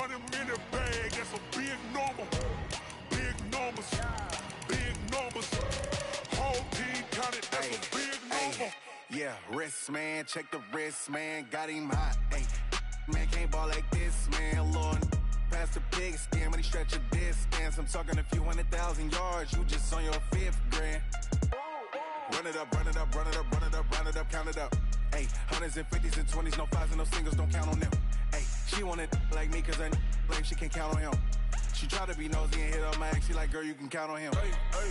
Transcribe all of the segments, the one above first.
100 million bag, that's a big number. Big numbers, big numbers. Whole team counted, that's a big number. Yeah, wrist man, check the wrist man, got him hot. Ay, man can't ball like this, man. Lord, past the pig skin when he stretch a distance. I'm talking a few 100,000 yards, you just on your 5th grand. Run it up, run it up, run it up, run it up, run it up, count it up. Ay, hundreds and 50s and 20s, no 5s and no singles, don't count on them. Ay, she want it like me cause her like she can't count on him. She try to be nosy and hit up my ex, she like, girl, you can count on him. Hey, hey,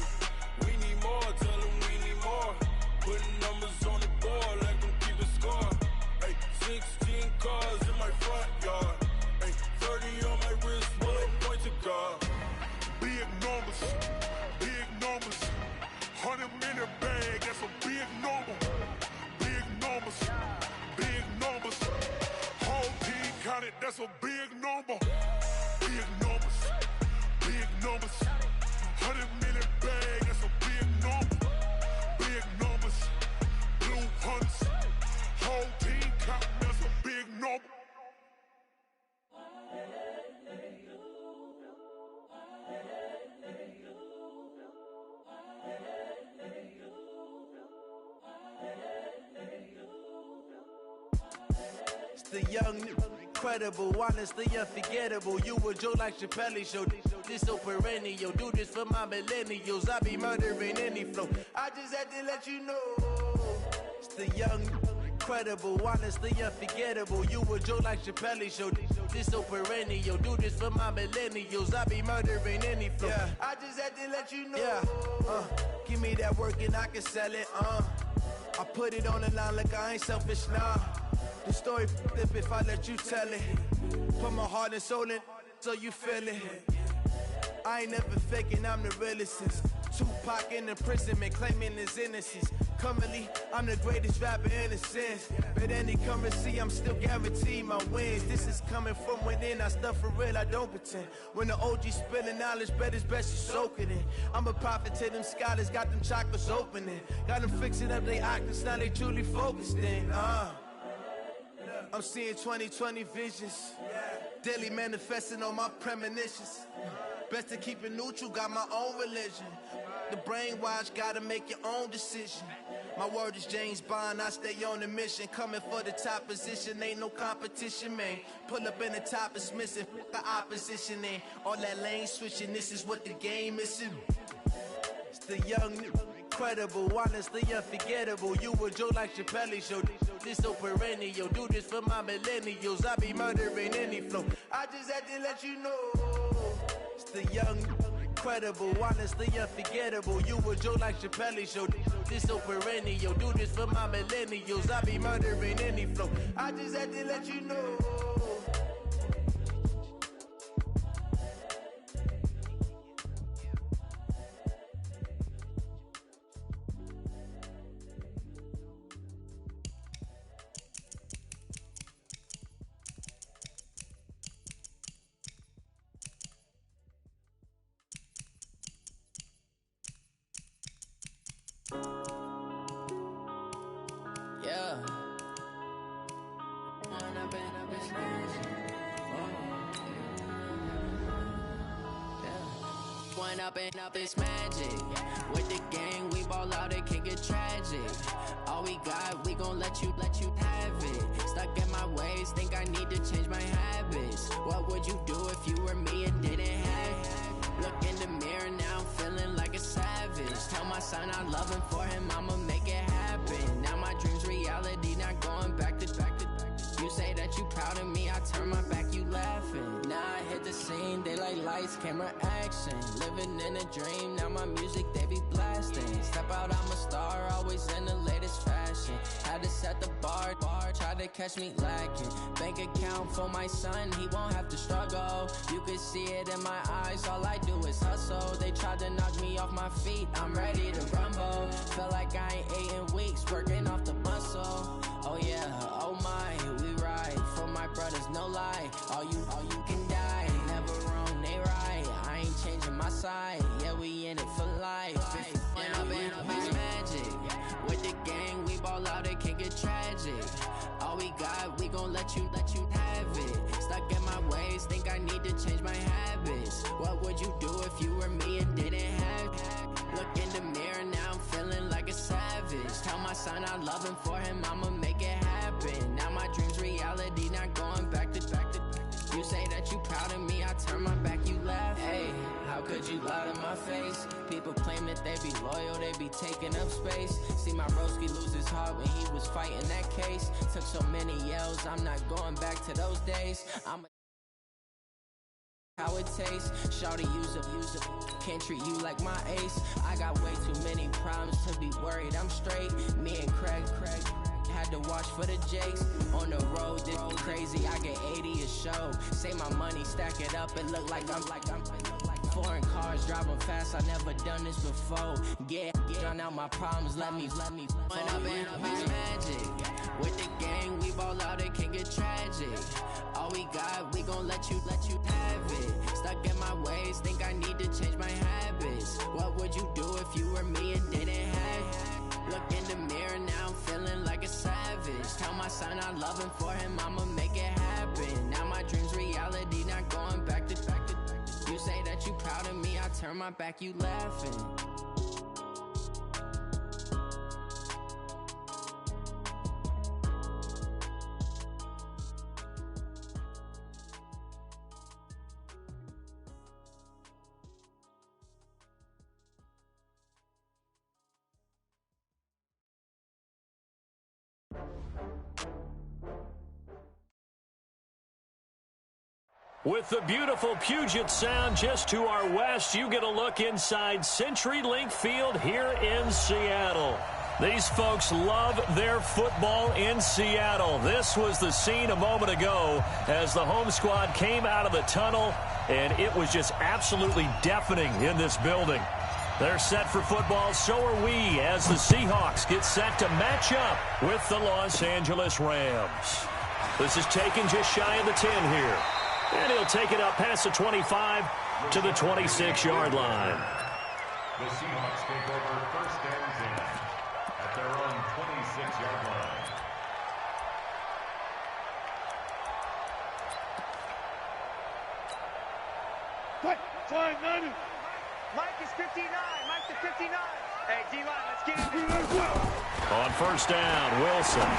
we need more, tell them we need more. Putting numbers on the board, let them keep it score. Hey, 16 cars in my front yard. Hey, 30 on my wrist, bullet point to God. Big numbers, big numbers. 100 million bag, that's a big number. Big numbers, big numbers. Whole team counted, that's a big number. Big numbers, big numbers. 100 million bag, that's a big number. Big numbers, blue hunts. Whole team counting, that's a big number. It's the young, incredible, honestly unforgettable. You a Joe like Chappelle show. This so perennial. Do this for my millennials. I be murdering any flow. I just had to let you know. It's the young, incredible, honestly unforgettable. You a Joe like Chappelle show. This so perennial. Do this for my millennials. I be murdering any flow. Yeah. I just had to let you know. Yeah. Give me that work and I can sell it. I put it on the line like I ain't selfish, nah. The story flip if I let you tell it. Put my heart and soul in so you feel it. I ain't never faking, I'm the realest since Tupac in imprisonment, claiming his innocence. Currently, I'm the greatest rapper in a sense. But any currency, I'm still guaranteed my wins. This is coming from within, I stuff for real, I don't pretend. When the OG spilling knowledge, bet it's best you soak it in. I'm a prophet to them scholars, got them chakras opening. Got them fixing up their octaves, now they truly focused in. I'm seeing 2020 visions, daily manifesting on my premonitions. Best to keep it neutral, got my own religion. The brainwash, gotta make your own decision. My word is James Bond, I stay on the mission. Coming for the top position, ain't no competition, man. Pull up in the top, it's missing, the opposition ain't. All that lane switching, this is what the game is. It's the young, incredible, honestly unforgettable. You a Joe like Chappelle show. This so perennial. Do this for my millennials. I be murdering any flow. I just had to let you know. It's the young, incredible, honestly unforgettable. You a Joe like Chappelle show. This so perennial. Do this for my millennials. I be murdering any flow. I just had to let you know. Up it's magic. With the gang, we ball out, it can get tragic. All we got, we gon' let you have it. Stuck in my ways, think I need to change my habits. What would you do if you were me and didn't have it? Look in the mirror, now I'm feeling like a savage. Tell my son I love him, for him I'ma make it happen. Now my dream's reality, not going back to. You say that you proud of me, I turn my back, you laughing. Now I hit the scene, daylight lights, camera action. Living in a dream, now my music, they be blasting. Step out, I'm a star, always in the latest fashion. Had to set the bar, try to catch me lacking. Bank account for my son, he won't have to struggle. You can see it in my eyes, all I do is hustle. They tried to knock me off my feet, I'm ready to rumble. Felt like I ain't ate in weeks, working off the muscle. Oh yeah, oh my, we ride for my brothers, no lie. All you can die, never wrong, they right. I ain't changing my side, yeah, we in it for life. When up it's magic. With the gang, we ball out, it can get tragic. All we got, we gon' let you have it. Stuck in my ways, think I need to change my habits. What would you do if you were me and didn't have? Look in the mirror, now I'm feeling like a savage. Tell my son I love him, for him I'ma make it happen. Now my dream's reality, not going back to. You say that you proud of me, I turn my back, you laugh. Hey, how could you lie to my face? People claim that they be loyal, they be taking up space. See my broski lose his heart when he was fighting that case. Took so many yells, I'm not going back to those days. I'm how it tastes. Shawty use it. Can't treat you like my ace. I got way too many problems to be worried. I'm straight. Me and Craig had to watch for the Jakes. On the road, this crazy. I get 80 a show. Say my money, stack it up. It look like I'm foreign cars driving fast. I never done this before. Get drown out my problems. Let me. When up in a beach magic. With the gang, we ball out. It can get tragic. All we got, we gon' let you have it. Stuck in my ways, think I need to change my habits. What would you do if you were me and didn't have? Look in the mirror, now I'm feeling like a savage. Tell my son I love him, for him I'ma make it happen. Now my dream's reality, not going back to. You say that you proud of me, I turn my back, you laughing. With the beautiful Puget Sound just to our west, you get a look inside CenturyLink Field here in Seattle. These folks love their football in Seattle. This was the scene a moment ago as the home squad came out of the tunnel, and it was just absolutely deafening in this building. They're set for football, so are we, as the Seahawks get set to match up with the Los Angeles Rams. This is taken just shy of the 10 here. And he'll take it up past the 25 to the 26-yard line. The Seahawks take over first and 10 at their own 26-yard line. What? 5-9. Mike is 59. Mike to 59. Hey, D-line, let's get it. On first down, Wilson.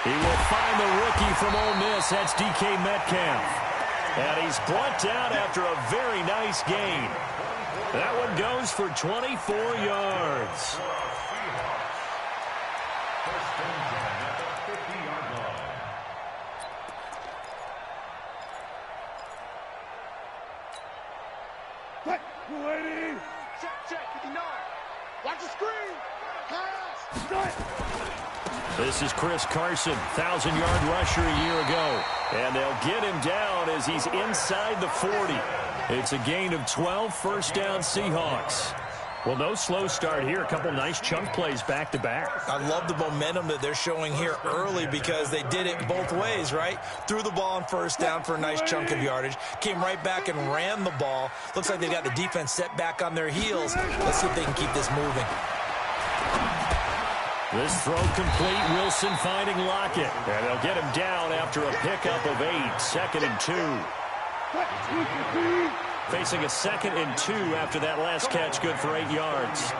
He will find the rookie from Ole Miss. That's DK Metcalf. And he's brought down after a very nice gain. That one goes for 24 yards. First and 10 at the 50-yard line. What? 280. Check, 59. Watch the screen. Pass. Start. This is Chris Carson, 1,000-yard rusher a year ago. And they'll get him down as he's inside the 40. It's a gain of 12, first down Seahawks. Well, no slow start here. A couple nice chunk plays back-to-back. I love the momentum that they're showing here early because they did it both ways, right? Threw the ball on first down for a nice chunk of yardage. Came right back and ran the ball. Looks like they got the defense set back on their heels. Let's see if they can keep this moving. This throw complete. Wilson finding Lockett. And they'll get him down after a pickup of 8. 2nd and 2. Facing a 2nd and 2 after that last catch. Good for 8 yards.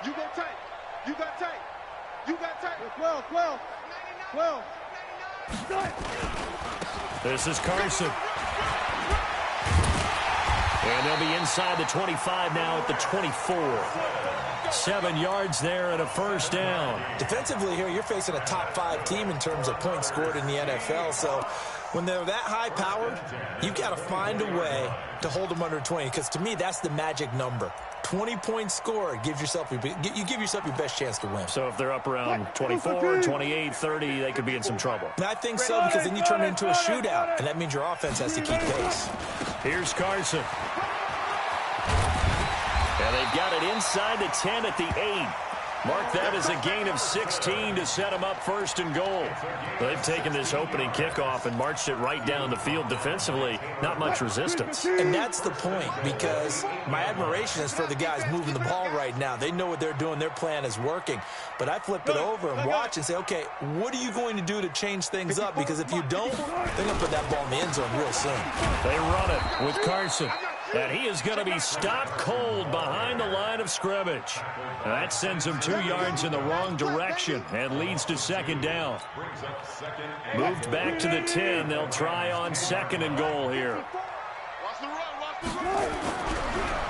You go tight. You got tight. You got tight. 12. This is Carson. And they'll be inside the 25 now at the 24. 7 yards there and a first down. Defensively here, you're facing a top 5 team in terms of points scored in the NFL. So when they're that high-powered, you've got to find a way to hold them under 20. Because to me, that's the magic number. 20 points scored, you give yourself your best chance to win. So if they're up around 24, 28, 30, they could be in some trouble. And I think so, because then you turn it into a shootout, and that means your offense has to keep pace. Here's Carson. And they've got it inside the 10 at the 8. Mark that as a gain of 16 to set them up first and goal. They've taken this opening kickoff and marched it right down the field defensively. Not much resistance. And that's the point, because my admiration is for the guys moving the ball right now. They know what they're doing. Their plan is working. But I flip it over and watch and say, okay, what are you going to do to change things up? Because if you don't, they're going to put that ball in the end zone real soon. They run it with Carson. And he is going to be stopped cold behind the line of scrimmage. That sends him 2 yards in the wrong direction and leads to second down. Moved back to the 10. They'll try on second and goal here.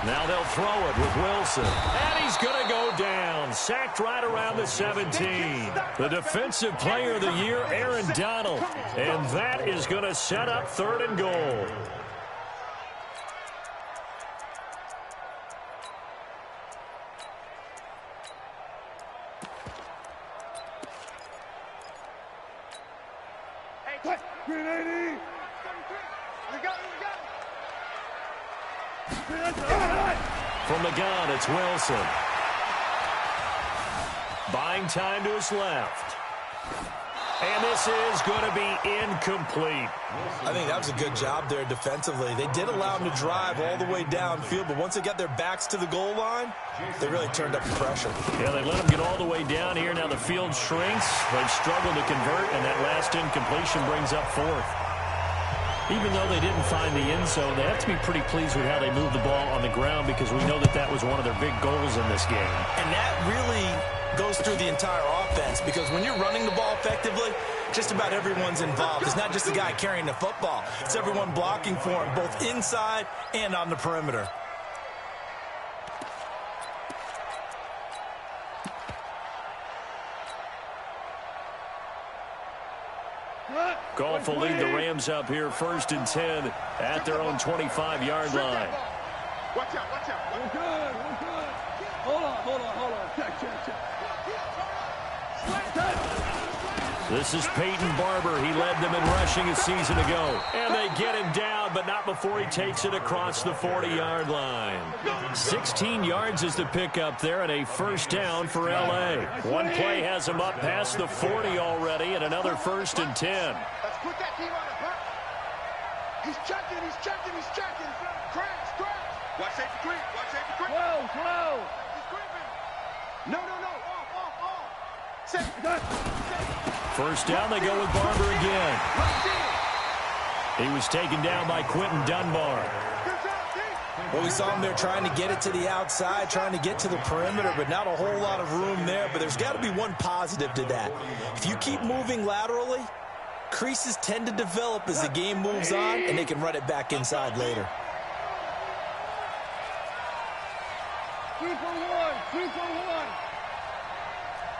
Now they'll throw it with Wilson. And he's going to go down. Sacked right around the 17. The defensive player of the year, Aaron Donald. And that is going to set up third and goal. From the gun, it's Wilson. Buying time to his left. And this is going to be incomplete. I think that was a good job there defensively. They did allow him to drive all the way downfield, but once they got their backs to the goal line, they really turned up the pressure. Yeah, they let him get all the way down here. Now the field shrinks. They've struggled to convert, and that last incompletion brings up fourth. Even though they didn't find the end zone, they have to be pretty pleased with how they moved the ball on the ground, because we know that that was one of their big goals in this game. And that really goes through the entire offense, because when you're running the ball effectively, just about everyone's involved. It's not just the guy carrying the football. It's everyone blocking for him, both inside and on the perimeter. Goff will lead the Rams up here first and 10 at their own 25-yard line. Watch out, watch out. We're good, we're good. Hold on. Check. This is Peyton Barber. He led them in rushing a season ago. And they get him down, but not before he takes it across the 40-yard line. 16 yards is the pickup there, and a first down for L.A. One play has him up past the 40 already, and another first and 10. Let's put that team on the front. He's checking. Crash. Watch safety creep. Whoa. He's creeping. No. Off. Safety. First down, they go with Barber again. He was taken down by Quentin Dunbar. Well, we saw him there trying to get it to the outside, trying to get to the perimeter, but not a whole lot of room there. But there's got to be one positive to that. If you keep moving laterally, creases tend to develop as the game moves on, and they can run it back inside later. 2 for 1.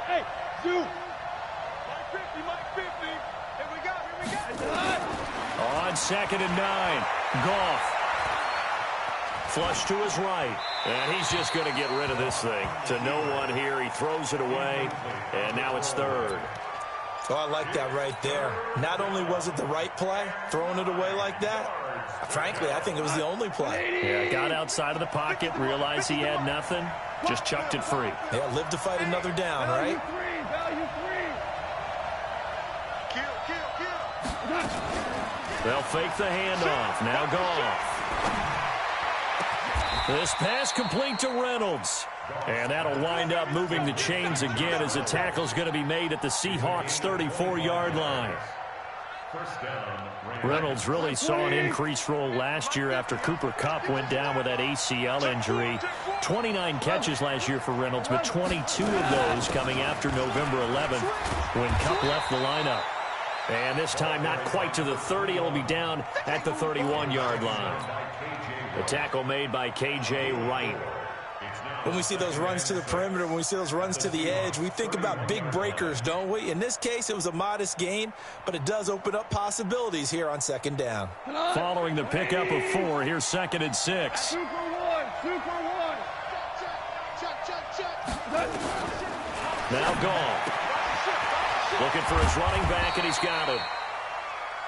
Hey, 2. Mike 50. Here we go. On second and 9, Goff. Flush to his right, and he's just going to get rid of this thing. To no one here, he throws it away, and now it's third. Oh, I like that right there. Not only was it the right play, throwing it away like that, frankly, I think it was the only play. Yeah, got outside of the pocket, realized he had nothing, just chucked it free. Yeah, live to fight another down, right? Value 3. Kill. They'll fake the handoff. Now Goff. This pass complete to Reynolds. And that'll wind up moving the chains again as the tackle's going to be made at the Seahawks' 34-yard line. Reynolds really saw an increased role last year after Cooper Kupp went down with that ACL injury. 29 catches last year for Reynolds, but 22 of those coming after November 11th when Kupp left the lineup. And this time not quite to the 30. It'll be down at the 31-yard line. The tackle made by K.J. Wright. When we see those runs to the perimeter, when we see those runs to the edge, we think about big breakers, don't we? In this case, it was a modest gain, but it does open up possibilities here on second down. Following the pickup of 4, here's second and 6. 2 for 1. Check. Now Goff. Looking for his running back, and he's got him.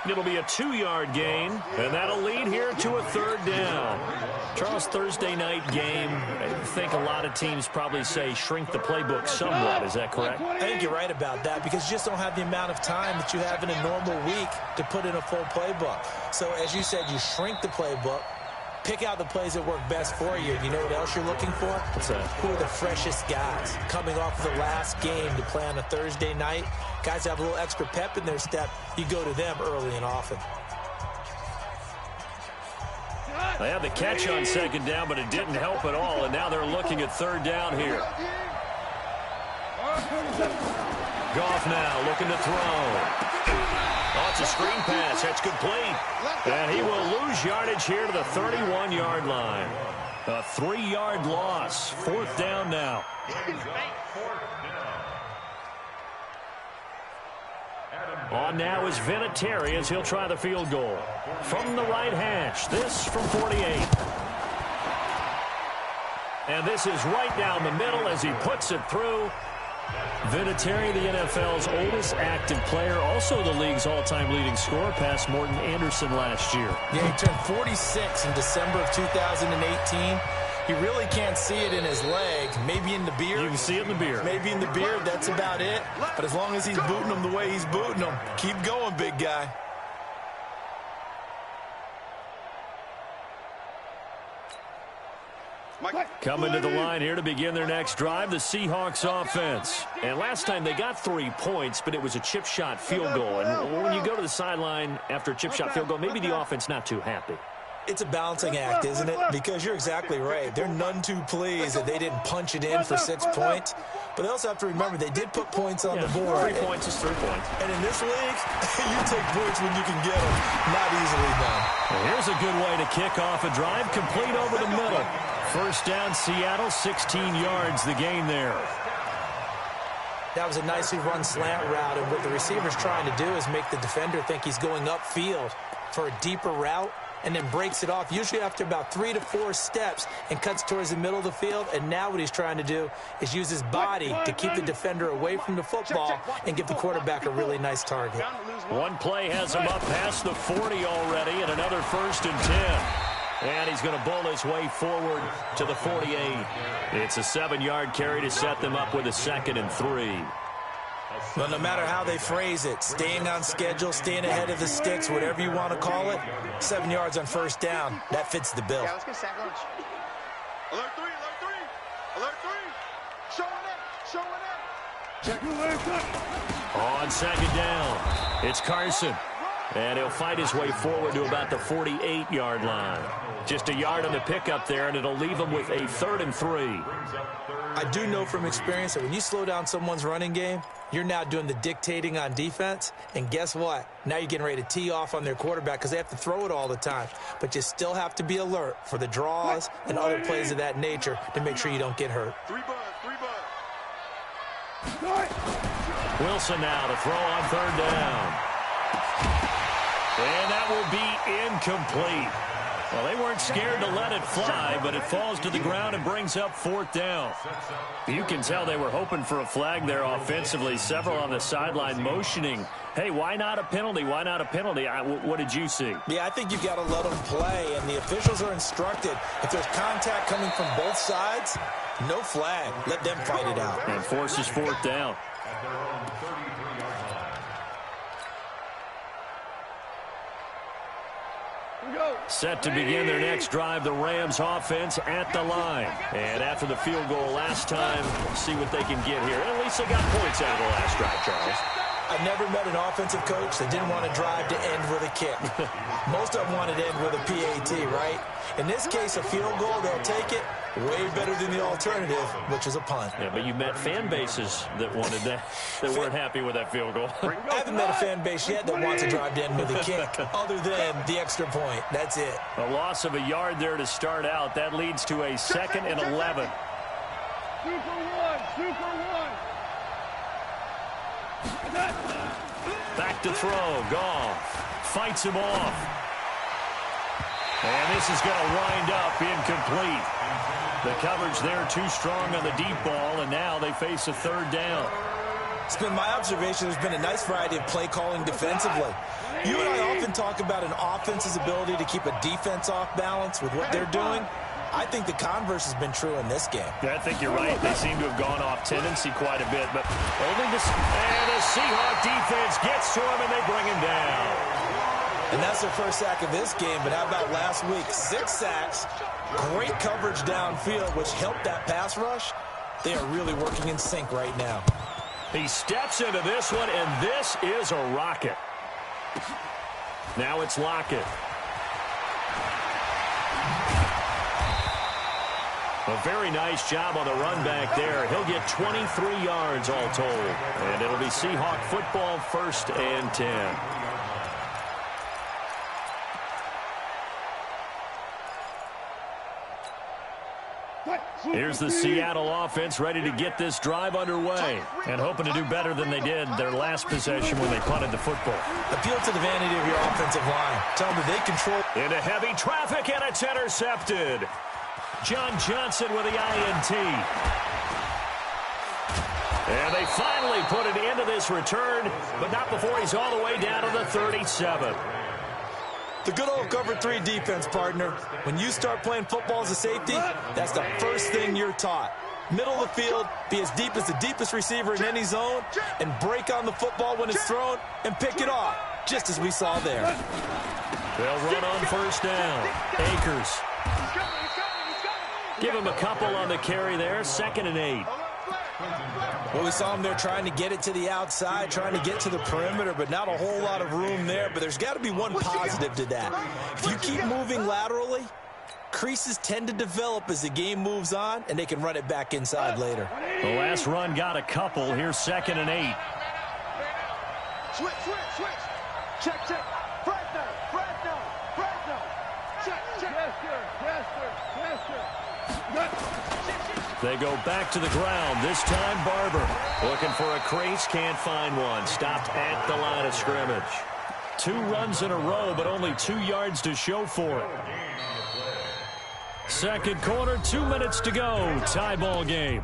It'll be a 2-yard gain, and that'll lead here to a third down. Charles, Thursday night game, I think a lot of teams probably say shrink the playbook somewhat. Is that correct? I think you're right about that because you just don't have the amount of time that you have in a normal week to put in a full playbook. So, as you said, you shrink the playbook, pick out the plays that work best for you. You know what else you're looking for? What's that? Who are the freshest guys coming off the last game to play on a Thursday night? Guys have a little extra pep in their step. You go to them early and often. They had the catch on second down, but it didn't help at all, and now they're looking at third down here. Goff now looking to throw. Oh, it's a screen pass. That's complete. And he will lose yardage here to the 31-yard line. A 3-yard loss. Fourth down now. On now is Vinatieri as he'll try the field goal. From the right hash, this from 48. And this is right down the middle as he puts it through. Vinatieri, the NFL's oldest active player, also the league's all-time leading scorer, past Morton Anderson last year. Yeah, he turned 46 in December of 2018. He really can't see it in his leg. Maybe in the beard. You can see it in the beard. Maybe in the beard. That's about it. But as long as he's booting them the way he's booting them, keep going, big guy. Coming to the line here to begin their next drive, the Seahawks offense. And last time they got 3 points, but it was a chip shot field goal. And when you go to the sideline after a chip shot field goal, maybe the offense not too happy. It's a balancing act, isn't it? Because you're exactly right. They're none too pleased that they didn't punch it in for 6 points. But they also have to remember they did put points on the board. 3 points is 3 points. And in this league, you take points when you can get them. Not easily done. Well, here's a good way to kick off a drive, complete over the middle. First down, Seattle, 16 yards, the gain there. That was a nicely run slant route, and what the receiver's trying to do is make the defender think he's going upfield for a deeper route, and then breaks it off, usually after about 3 to 4 steps, and cuts towards the middle of the field. And now what he's trying to do is use his body to keep the defender away from the football and give the quarterback a really nice target. One play has him up past the 40 already, and another 1st and 10. And he's going to bull his way forward to the 48. It's a 7-yard carry to set them up with a 2nd and 3. Well, no matter how they phrase it, staying on schedule, staying ahead of the sticks, whatever you want to call it, 7 yards on first down, that fits the bill. Yeah, let's get sack lunch. Alert 3, alert 3, alert 3. Showing up. Check your legs up. On second down, it's Carson. And he'll fight his way forward to about the 48-yard line. Just a yard on the pickup there, and it'll leave him with a 3rd and 3. I do know from experience that when you slow down someone's running game, you're now doing the dictating on defense. And guess what? Now you're getting ready to tee off on their quarterback because they have to throw it all the time. But you still have to be alert for the draws and other plays of that nature to make sure you don't get hurt. 3 bud. Wilson now to throw on 3rd down. And that will be incomplete. Well, they weren't scared to let it fly, but it falls to the ground and brings up 4th down. You can tell they were hoping for a flag there offensively. Several on the sideline motioning, hey, why not a penalty? Why not a penalty? What did you see? Yeah, I think you've got to let them play, and the officials are instructed. If there's contact coming from both sides, no flag. Let them fight it out. And forces 4th down. Set to begin their next drive, the Rams offense at the line. And after the field goal last time, see what they can get here. At least they got points out of the last drive, Charles. I've never met an offensive coach that didn't want to drive to end with a kick. Most of them wanted to end with a PAT, right? In this case, a field goal, they'll take it. Way better than the alternative, which is a punt. Yeah, but you met fan bases that wanted that, that weren't happy with that field goal. I haven't met a fan base yet that wants to drive to end with a kick, other than the extra point. That's it. A loss of a yard there to start out. That leads to a 2nd and 11. Super one. Back to throw. Goff fights him off. And this is going to wind up incomplete. The coverage there too strong on the deep ball, and now they face a 3rd down. It's been my observation there's been a nice variety of play calling defensively. You and I often talk about an offense's ability to keep a defense off balance with what they're doing. I think the converse has been true in this game. Yeah, I think you're right. They seem to have gone off tendency quite a bit, but only the Seahawk defense gets to him, and they bring him down. And that's their first sack of this game, but how about last week? 6 sacks, great coverage downfield, which helped that pass rush. They are really working in sync right now. He steps into this one, and this is a rocket. Now it's Lockett. A very nice job on the run back there. He'll get 23 yards all told. And it'll be Seahawk football, 1st and 10. Here's the Seattle offense ready to get this drive underway and hoping to do better than they did their last possession when they punted the football. Appeal to the vanity of your offensive line. Tell them that they control. Into heavy traffic, and it's intercepted. John Johnson with the INT. And they finally put it into this return, but not before he's all the way down to the 37. The good old cover 3 defense, partner. When you start playing football as a safety, that's the first thing you're taught. Middle of the field, be as deep as the deepest receiver in any zone, and break on the football when it's thrown and pick it off, just as we saw there. They'll run on 1st down. Akers. Give him a couple on the carry there, 2nd and 8. Well, we saw him there trying to get it to the outside, trying to get to the perimeter, but not a whole lot of room there. But there's got to be one positive to that. If you keep moving laterally, creases tend to develop as the game moves on, and they can run it back inside later. The last run got a couple. Here's 2nd and 8. Switch. Check. Fresno. Check. They go back to the ground. This time, Barber. Looking for a crease, can't find one. Stopped at the line of scrimmage. 2 runs in a row, but only 2 yards to show for it. Second quarter, 2 minutes to go. Tie ball game.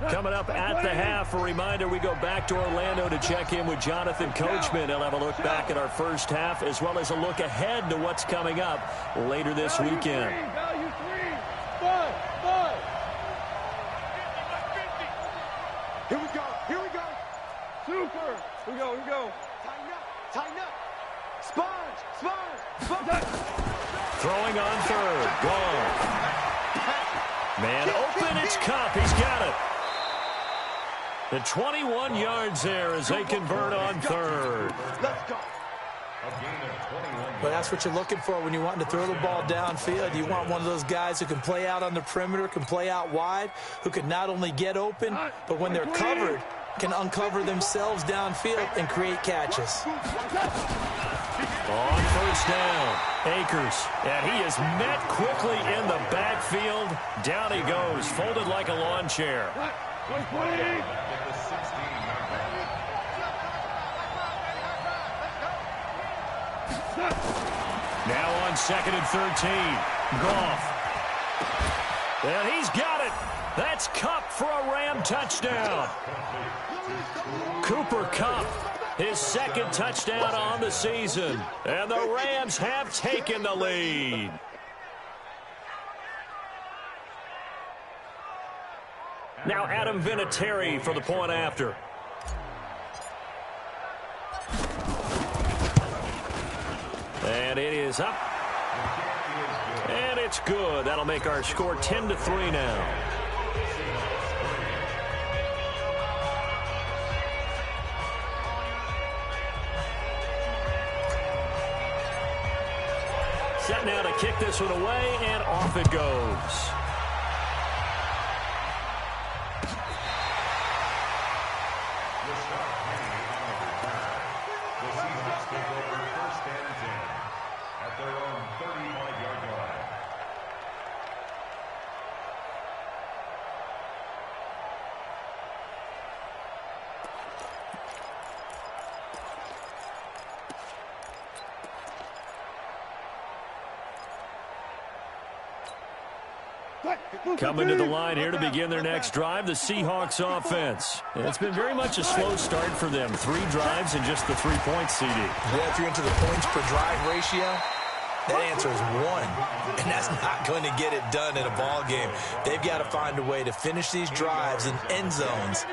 Coming up at the half, a reminder, we go back to Orlando to check in with Jonathan Coachman. He'll have a look back at our first half as well as a look ahead to what's coming up later this weekend. Value 3. 5. Here we go. Super. Here we go. Tighten up. Sponge. Throwing on 3rd. Gone. Man open, it's Cup. He's got it. The 21 yards there as they convert on 3rd. Let's go. But that's what you're looking for when you're wanting to throw the ball downfield. You want one of those guys who can play out on the perimeter, can play out wide, who can not only get open, but when they're covered, can uncover themselves downfield and create catches. On 1st down, Akers. And he is met quickly in the backfield. Down he goes, folded like a lawn chair. Now on 2nd and 13. Goff. And he's got it. That's Kupp for a Ram touchdown. Cooper Kupp, his 2nd touchdown on the season. And the Rams have taken the lead. Now Adam Vinatieri for the point after. And it is up. And it's good. That'll make our score 10-3 now. Set now to kick this one away, and off it goes. Coming to the line here to begin their next drive, the Seahawks offense. And it's been very much a slow start for them. 3 drives and just the 3 points, CD. Yeah, if you're into the points per drive ratio, that answer is 1. And that's not going to get it done in a ball game. They've got to find a way to finish these drives in end zones,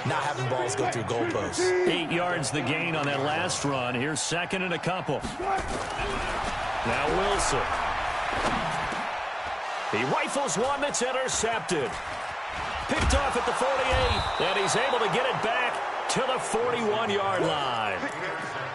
not having balls go through goalposts. 8 yards the gain on that last run. Here's second and a couple. Now Wilson. He rifles one that's intercepted. Picked off at the 48, and he's able to get it back to the 41-yard line.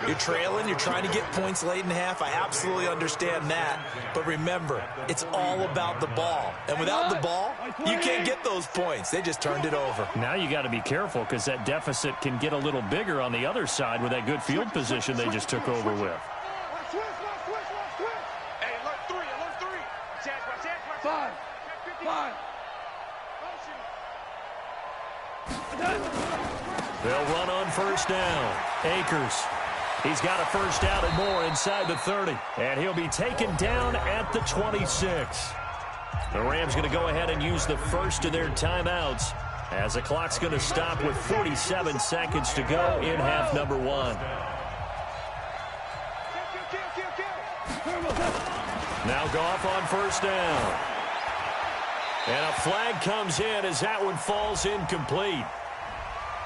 You're trailing, you're trying to get points late in half. I absolutely understand that. But remember, it's all about the ball. And without the ball, you can't get those points. They just turned it over. Now you got to be careful because that deficit can get a little bigger on the other side with that good field position they just took over with. They'll run on first down. Akers. He's got a first down and more inside the 30. And he'll be taken down at the 26. The Rams going to go ahead and use the first of their timeouts as the clock's going to stop with 47 seconds to go in half number 1. Now Goff on first down. And a flag comes in as that one falls incomplete.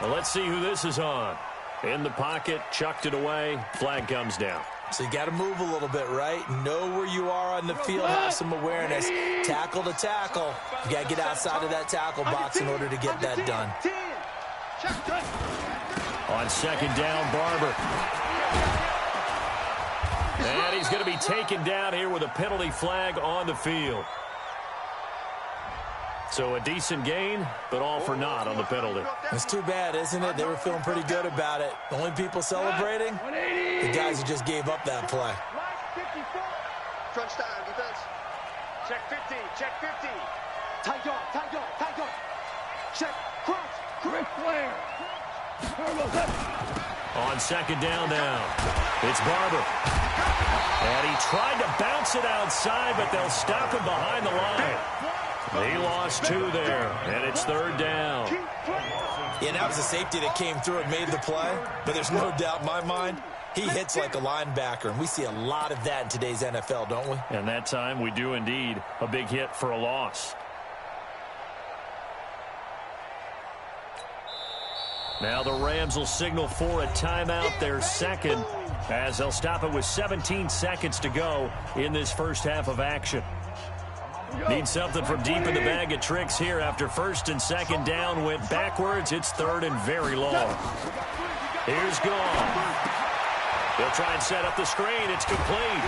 Well, let's see who this is on. In the pocket, chucked it away, flag comes down. So you got to move a little bit, right? Know where you are on the field, have some awareness. Tackle to tackle. You got to get outside of that tackle box in order to get that done. On second down, Barber. And he's going to be taken down here with a penalty flag on the field. So a decent gain, but all for naught on the penalty. It's too bad, isn't it? They were feeling pretty good about it. The only people celebrating, the guys who just gave up that play. Crunch time, defense. Check 50, check 50. Tight on. Check, crunch, great flare. On second down now, it's Barber. And he tried to bounce it outside, but they'll stop him behind the line. He lost 2 there, and it's third down. Yeah, that was a safety that came through and made the play, but there's no doubt in my mind, he hits like a linebacker, and we see a lot of that in today's NFL, don't we? And that time we do indeed. A big hit for a loss. Now the Rams will signal for a timeout, their second, as they'll stop it with 17 seconds to go in this first half of action. Need something from deep in the bag of tricks here after first and second down went backwards. It's third and very long. Here's Goff. They'll try and set up the screen. It's complete.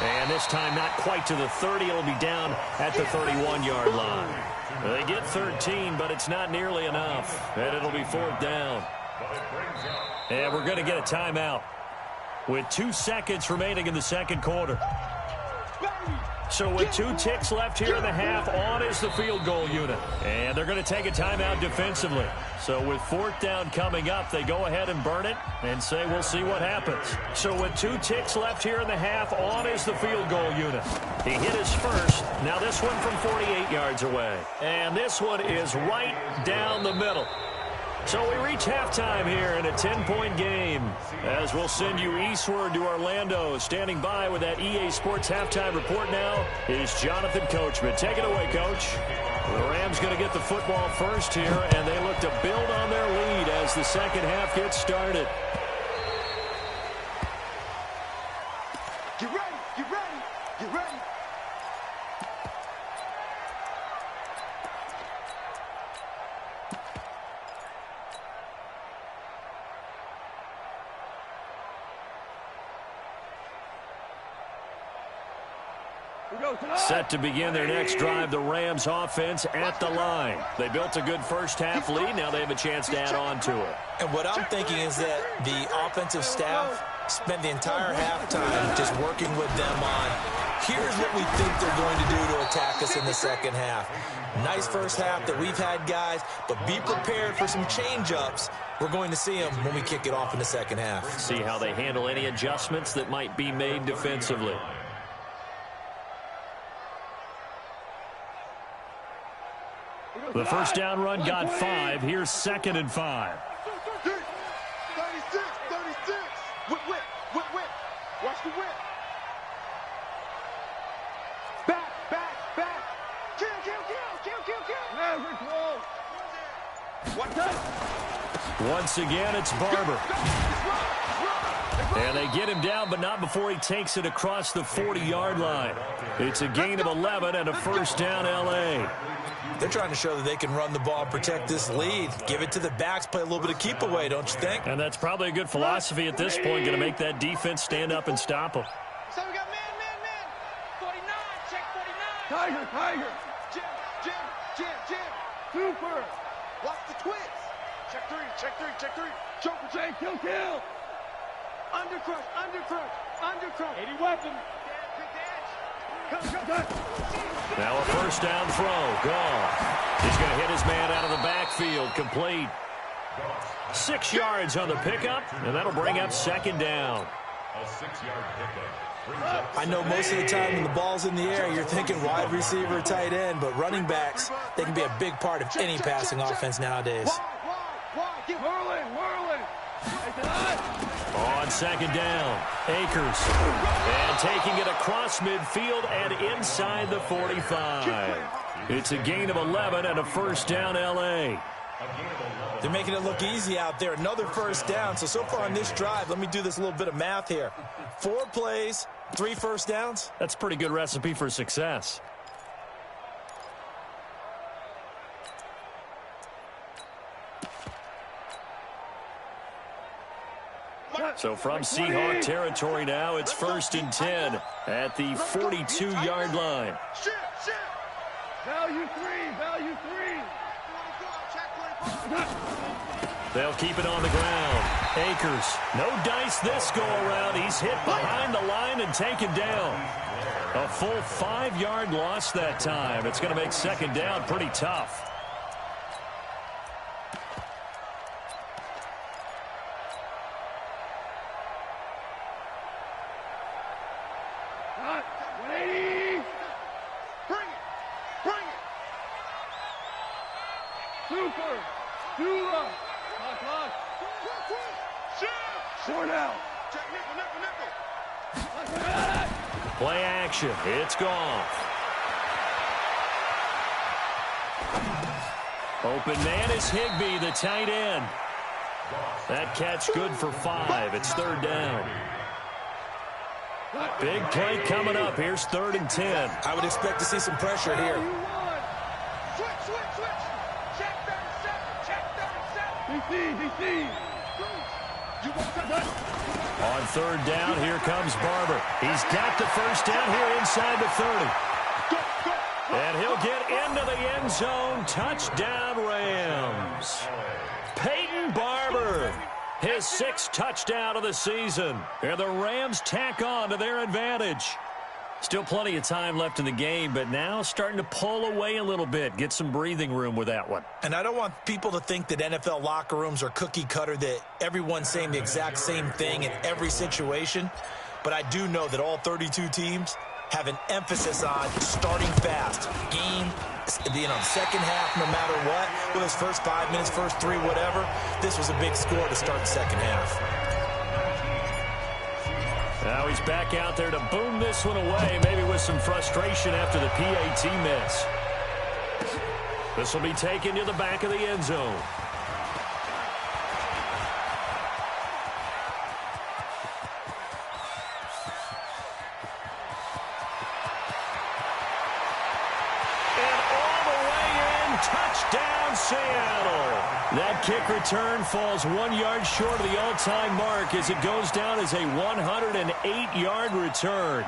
And this time not quite to the 30. It'll be down at the 31-yard line. They get 13, but it's not nearly enough. And it'll be fourth down. And we're going to get a timeout with 2 seconds remaining in the second quarter. So with 2 ticks left here in the half, on is the field goal unit. And they're going to take a timeout defensively. So with fourth down coming up, they go ahead and burn it and say we'll see what happens. So with 2 ticks left here in the half, on is the field goal unit. He hit his first. Now this one from 48 yards away. And this one is right down the middle. So we reach halftime here in a 10-point game as we'll send you eastward to Orlando. Standing by with that EA Sports halftime report now is Jonathan Coachman. Take it away, Coach. The Rams going to get the football first here, and they look to build on their lead as the second half gets started. Get ready, get ready, get ready. Set to begin their next drive, the Rams offense at the line. They built a good first half lead. Now they have a chance to add on to it. And what I'm thinking is that the offensive staff spent the entire halftime just working with them on, here's what we think they're going to do to attack us in the second half. Nice first half that we've had, guys, but be prepared for some change-ups. We're going to see them when we kick it off in the second half. See how they handle any adjustments that might be made defensively. The first down run got 5. Here's 2nd and 5. 36. Whip. Watch the whip. Back. Kill. Maverick roll. What the? Once again, it's Barber. And they get him down, but not before he takes it across the 40-yard line. It's a gain of 11 and a first down, L.A. They're trying to show that they can run the ball, protect this lead. Give it to the backs, play a little bit of keep away, don't you think? And that's probably a good philosophy at this point, going to make that defense stand up and stop them. So we got man. 49, check 49. Tiger. Jim. Super. Watch the twist. Check three. Choker, kill. Undercrush. 80 weapon. Come. Now a first down throw. Gone. He's going to hit his man out of the backfield. Complete. 6 yards on the pickup, and that'll bring up 2nd down. A 6-yard pickup. I know most of the time when the ball's in the air, you're thinking wide receiver or tight end, but running backs, they can be a big part of any passing offense nowadays. Whirling. On 2nd down, Akers. And taking it across midfield and inside the 45. It's a gain of 11 and a first down, L.A. They're making it look easy out there. Another first down. So far on this drive, let me do this little bit of math here. 4 plays, 3 first downs. That's a pretty good recipe for success. So from Seahawk territory now, it's 1st and 10 at the 42-yard line. Shit. Value three. They'll keep it on the ground. Akers, no dice this go-around. He's hit behind the line and taken down. A full 5-yard loss that time. It's going to make 2nd down pretty tough. Play action. It's gone. Open man is Higbee, the tight end. That catch good for 5. It's 3rd down. Big play coming up. Here's 3rd and 10. I would expect to see some pressure here. Switch. Check 37. DC. On 3rd down, here comes Barber. He's got the first down here inside the 30. And he'll get into the end zone. Touchdown, Rams. Peyton Barber, his 6th touchdown of the season. And the Rams tack on to their advantage. Still plenty of time left in the game, but now starting to pull away a little bit. Get some breathing room with that one. And I don't want people to think that NFL locker rooms are cookie cutter, that everyone's saying the exact same thing in every situation. But I do know that all 32 teams have an emphasis on starting fast. Game, second half, no matter what. Whether it's first 5 minutes, first 3, whatever. This was a big score to start the second half. Now he's back out there to boom this one away, maybe with some frustration after the PAT miss. This will be taken to the back of the end zone. And all the way in, touchdown Seattle. That kick return falls 1 yard short of the all-time mark as it goes down as a 108-yard return.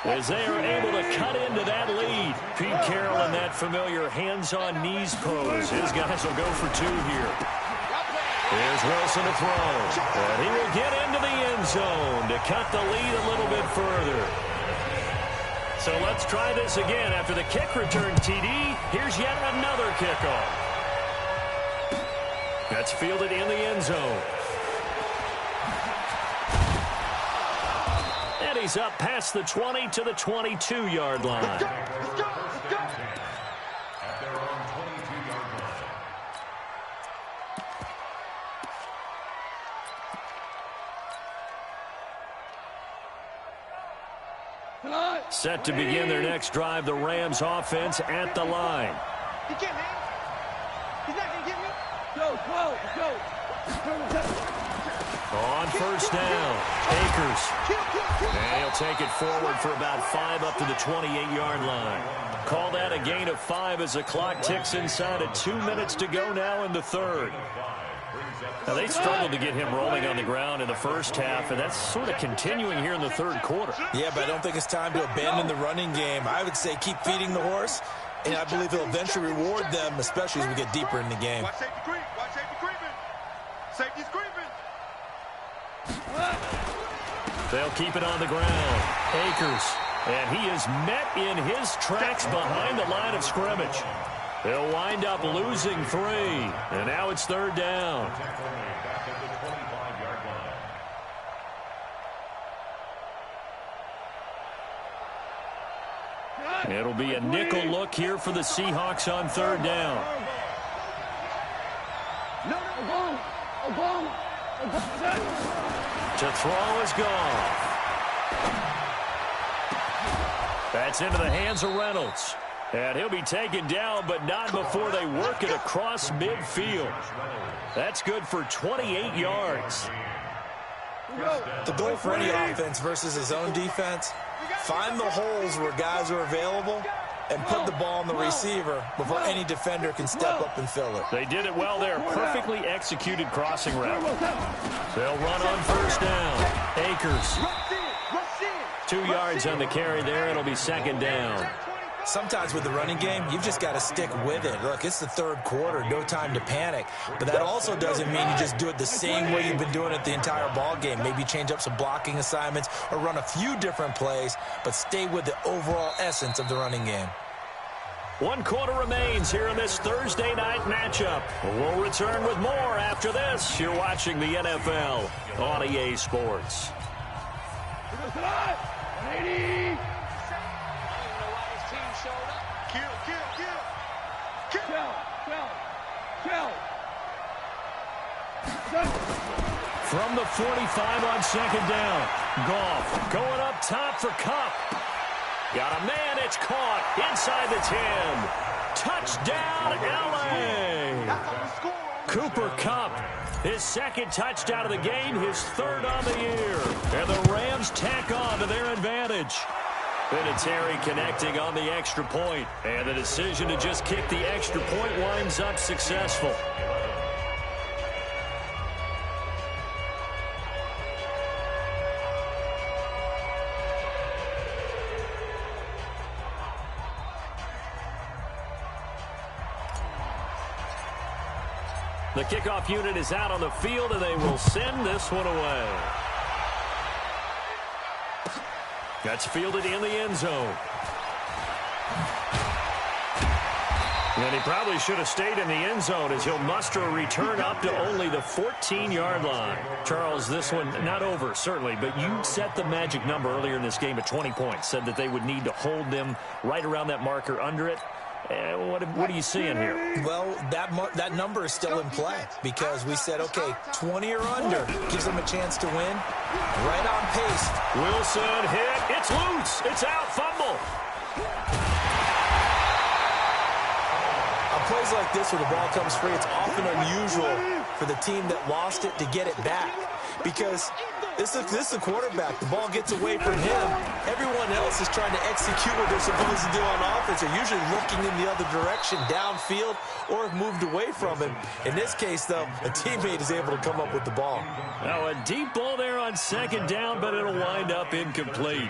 As they are able to cut into that lead. Pete Carroll in that familiar hands-on knees pose. His guys will go for 2 here. Here's Wilson to throw. And he will get into the end zone to cut the lead a little bit further. So let's try this again. After the kick return TD, here's yet another kickoff. That's fielded in the end zone. And he's up past the 20 to the 22-yard line. Let's go. At their own 22-yard line. Set to begin their next drive, the Rams offense at the line. He can't hang. He's not going to get me. Go, go. On first down, Akers. And he'll take it forward for about 5 up to the 28-yard line. Call that a gain of 5 as the clock ticks inside of 2 minutes to go now in the third. Now, they struggled to get him rolling on the ground in the first half, and that's sort of continuing here in the third quarter. Yeah, but I don't think it's time to abandon the running game. I would say keep feeding the horse, and I believe he'll eventually reward them, especially as we get deeper in the game. Watch safety creep. Watch safety creeping. Safety's creeping. They'll keep it on the ground. Akers. And he is met in his tracks behind the line of scrimmage. They'll wind up losing 3. And now it's third down. It'll be a nickel look here for the Seahawks on third down. To throw is Goff. That's into the hands of Reynolds. And he'll be taken down, but not before they work it across midfield. That's good for 28 yards. The goal for any offense versus his own defense, find the holes where guys are available and put the ball on the receiver before any defender can step up and fill it. They did it well there. Perfectly executed crossing route. They'll run on first down. Akers. 2 yards on the carry there. It'll be second down. Sometimes with the running game, you've just got to stick with it. Look, it's the third quarter, no time to panic. But that also doesn't mean you just do it the same way you've been doing it the entire ball game. Maybe change up some blocking assignments or run a few different plays, but stay with the overall essence of the running game. 1 quarter remains here in this Thursday night matchup. We'll return with more after this. You're watching the NFL on EA Sports. From the 45 on second down. Goff going up top for Kupp. Got a man, it's caught inside the 10. Touchdown, L.A. Cooper Kupp, his second touchdown of the game, his third on the year. And the Rams tack on to their advantage. Vinatieri connecting on the extra point. And the decision to just kick the extra point winds up successful. The kickoff unit is out on the field, and they will send this one away. That's fielded in the end zone. And he probably should have stayed in the end zone as he'll muster a return up to only the 14-yard line. Charles, this one not over, certainly, but you set the magic number earlier in this game at 20 points, said that they would need to hold them right around that marker under it. What are you seeing here? Well, that number is still in play because we said, okay, 20 or under gives them a chance to win. Right on pace. Wilson hit. It's loose. It's out. Fumble. On plays like this where the ball comes free, it's often unusual for the team that lost it to get it back because this is the quarterback. The ball gets away from him. Everyone else is trying to execute what they're supposed to do on offense. They're usually looking in the other direction, downfield, or have moved away from him. In this case, though, a teammate is able to come up with the ball. Now, a deep ball there on second down, but it'll wind up incomplete.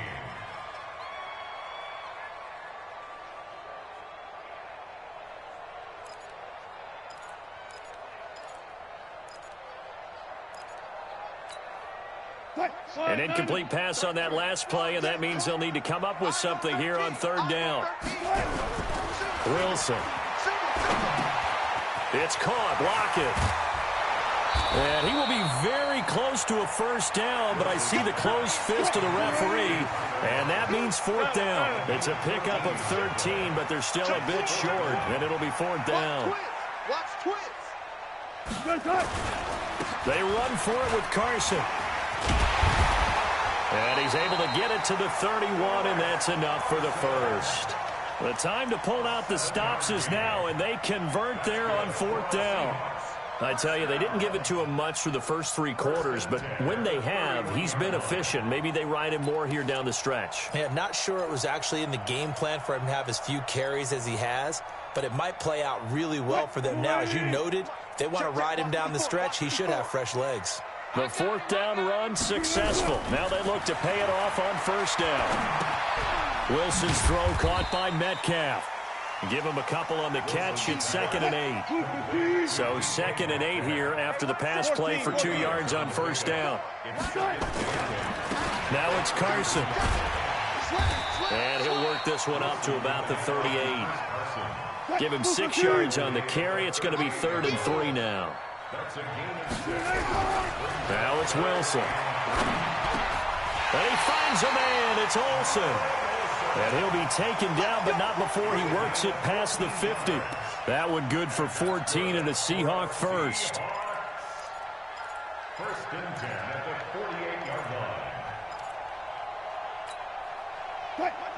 An incomplete pass on that last play, and that means they'll need to come up with something here on third down. Wilson. It's caught. Block it. And he will be very close to a first down, but I see the closed fist of the referee, and that means fourth down. It's a pickup of 13, but they're still a bit short, and it'll be fourth down. Watch twits. They run for it with Carson. And he's able to get it to the 31, and that's enough for the first. The time to pull out the stops is now, and they convert there on 4th down. I tell you, they didn't give it to him much for the first 3 quarters, but when they have, he's been efficient. Maybe they ride him more here down the stretch. Yeah, not sure it was actually in the game plan for him to have as few carries as he has, but it might play out really well for them now. As you noted, if they want to ride him down the stretch, he should have fresh legs. The 4th down run successful. Now they look to pay it off on 1st down. Wilson's throw caught by Metcalf. Give him a couple on the catch. It's 2nd and 8. So 2nd and 8 here after the pass play for 2 yards on 1st down. Now it's Carson. And he'll work this one up to about the 38. Give him 6 yards on the carry. It's going to be 3rd and 3 now. Now it's Wilson. And he finds a man. It's Olsen. And he'll be taken down, but not before he works it past the 50. That one good for 14 and a Seahawk first. 1st and 10 at the 48-yard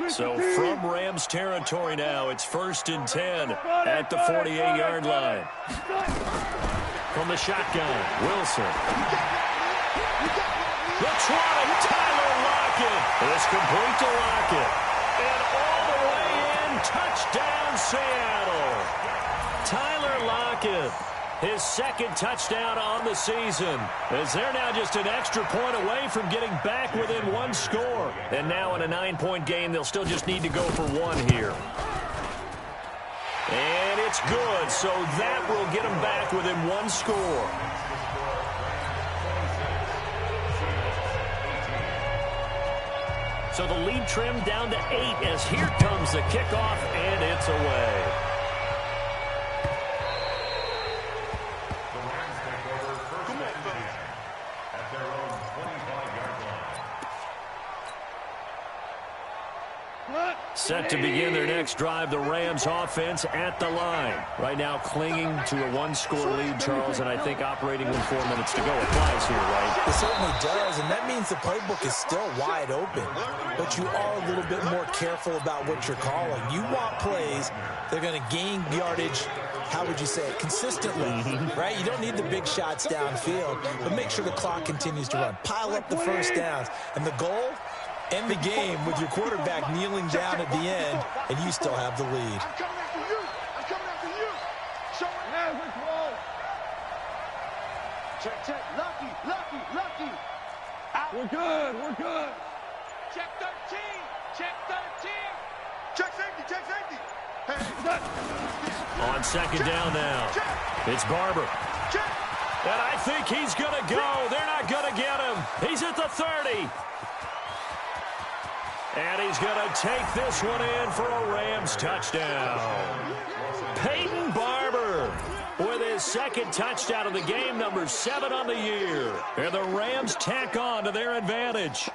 line. So from Rams territory now, it's 1st and 10 at the 48-yard line. From the shotgun, Wilson. The try, Tyler Lockett. It's complete to Lockett. And all the way in, touchdown Seattle. Tyler Lockett, his 2nd touchdown on the season, as they're now just an extra point away from getting back within 1 score. And now in a 9-point game, they'll still just need to go for 1 here. And it's good, so that will get them back within 1 score. So the lead trimmed down to 8 as here comes the kickoff, and it's away. The Rams take over 1st and 10 at their own 25-yard line. Set to begin their next drive, the Rams offense at the line. Right now clinging to a 1-score lead, Charles, and I think operating with 4 minutes to go applies here, right? It certainly does, and that means the playbook is still wide open. But you are a little bit more careful about what you're calling. You want plays that are going to gain yardage, how would you say it, consistently, right? You don't need the big shots downfield, but make sure the clock continues to run. Pile up the 1st downs, and the goal, end the game with your quarterback kneeling down at the end, and you still have the lead. I'm coming after you. I'm coming after you. Show it now. Check. Lucky. Out. We're good. Check 13. Check safety. Hey. On 2nd down now, it's Barber. And I think he's going to go. They're not going to get him. He's at the 30. And he's going to take this one in for a Rams touchdown. Peyton Barber with his 2nd touchdown of the game, number 7 on the year. And the Rams tack on to their advantage.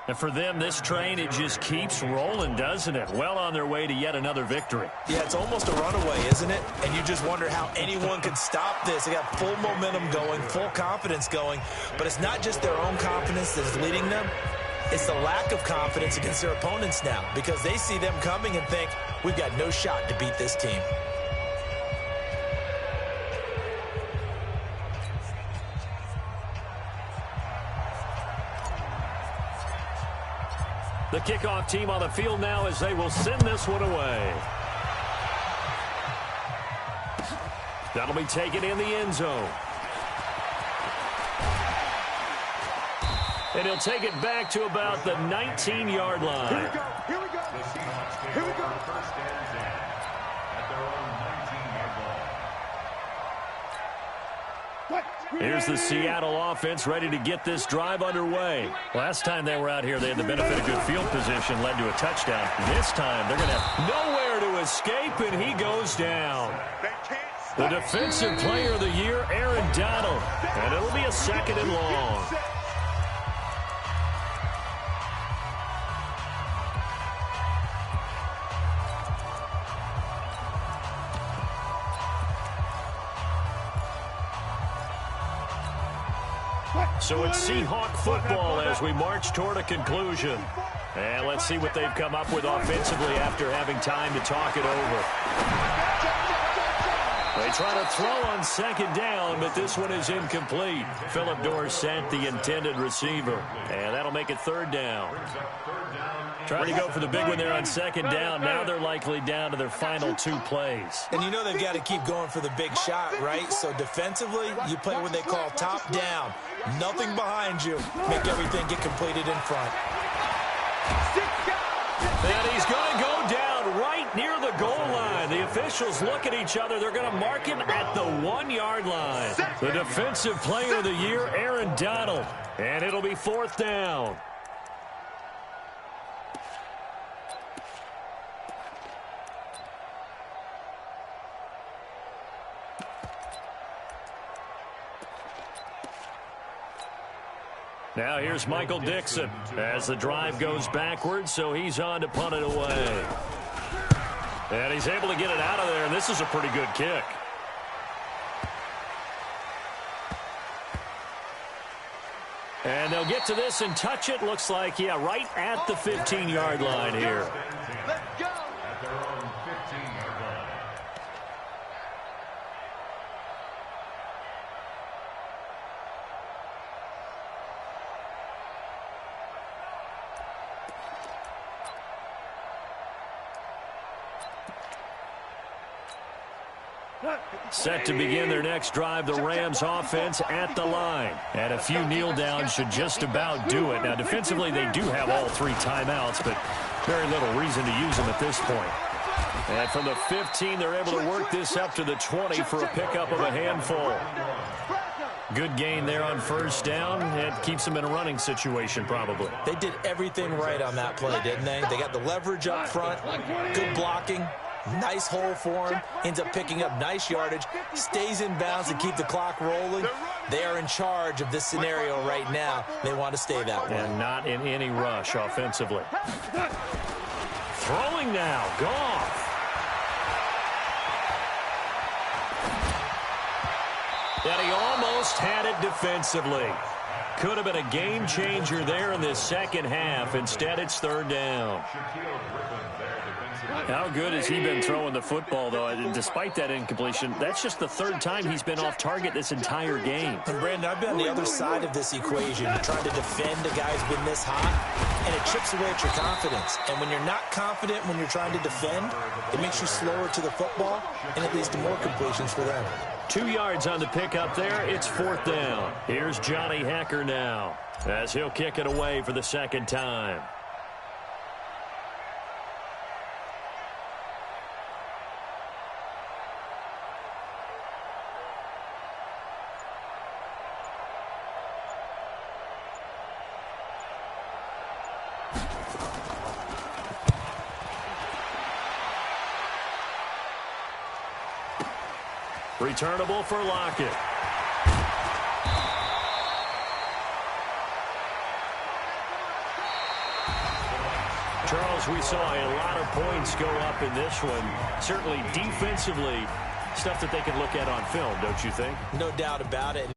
And for them, this train, it just keeps rolling, doesn't it? Well on their way to yet another victory. Yeah, it's almost a runaway, isn't it? And you just wonder how anyone could stop this. They got full momentum going, full confidence going. But it's not just their own confidence that's leading them. It's the lack of confidence against their opponents now, because they see them coming and think, we've got no shot to beat this team. The kickoff team on the field now as they will send this one away. That'll be taken in the end zone. And he'll take it back to about the 19-yard line. Here we go. The Seahawks take over 1st and 10 at their own 19-yard line. Here's the Seattle offense ready to get this drive underway. Last time they were out here, they had the benefit of good field position, led to a touchdown. This time, they're going to have nowhere to escape, and he goes down. The defensive player of the year, Aaron Donald. And it'll be a 2nd and long. So it's Seahawk football as we march toward a conclusion. And let's see what they've come up with offensively after having time to talk it over. They try to throw on second down, but this one is incomplete. Phillip Dorsett, the intended receiver. And that'll make it third down. Trying to go for the big one there on second down. Now they're likely down to their final 2 plays. And you know they've got to keep going for the big shot, right? So defensively, you play what they call top down. Nothing behind you. Make everything get completed in front. And he's going to go down right near the goal line. The officials look at each other. They're going to mark him at the 1-yard line. The defensive player of the year, Aaron Donald. And it'll be fourth down. Now here's Michael Dixon as the drive goes backwards, so he's on to punt it away. And he's able to get it out of there, and this is a pretty good kick. And they'll get to this and touch it. Looks like, yeah, right at the 15-yard line here. Let's go. At their own 15-yard line. Set to begin their next drive, the Rams offense at the line. And a few kneel downs should just about do it. Now, defensively, they do have all 3 timeouts, but very little reason to use them at this point. And from the 15, they're able to work this up to the 20 for a pickup of a handful. Good gain there on first down. It keeps them in a running situation, probably. They did everything right on that play, didn't they? They got the leverage up front, good blocking. Nice hole for him. Ends up picking up nice yardage. Stays in bounds and keep the clock rolling. They are in charge of this scenario right now. They want to stay that way. And not in any rush offensively. Throwing now. Goff. And he almost had it defensively. Could have been a game changer there in this second half. Instead, it's third down. How good has he been throwing the football, though? Despite that incompletion, that's just the 3rd time he's been off target this entire game. And, Brandon, I've been on the other side of this equation. You're trying to defend a guy who's been this hot, and it chips away at your confidence. And when you're not confident when you're trying to defend, it makes you slower to the football, and it leads to more completions for them. 2 yards on the pickup there. It's fourth down. Here's Johnny Hacker now as he'll kick it away for the second time. Returnable for Lockett. Charles, we saw a lot of points go up in this one. Certainly defensively, stuff that they can look at on film, don't you think? No doubt about it.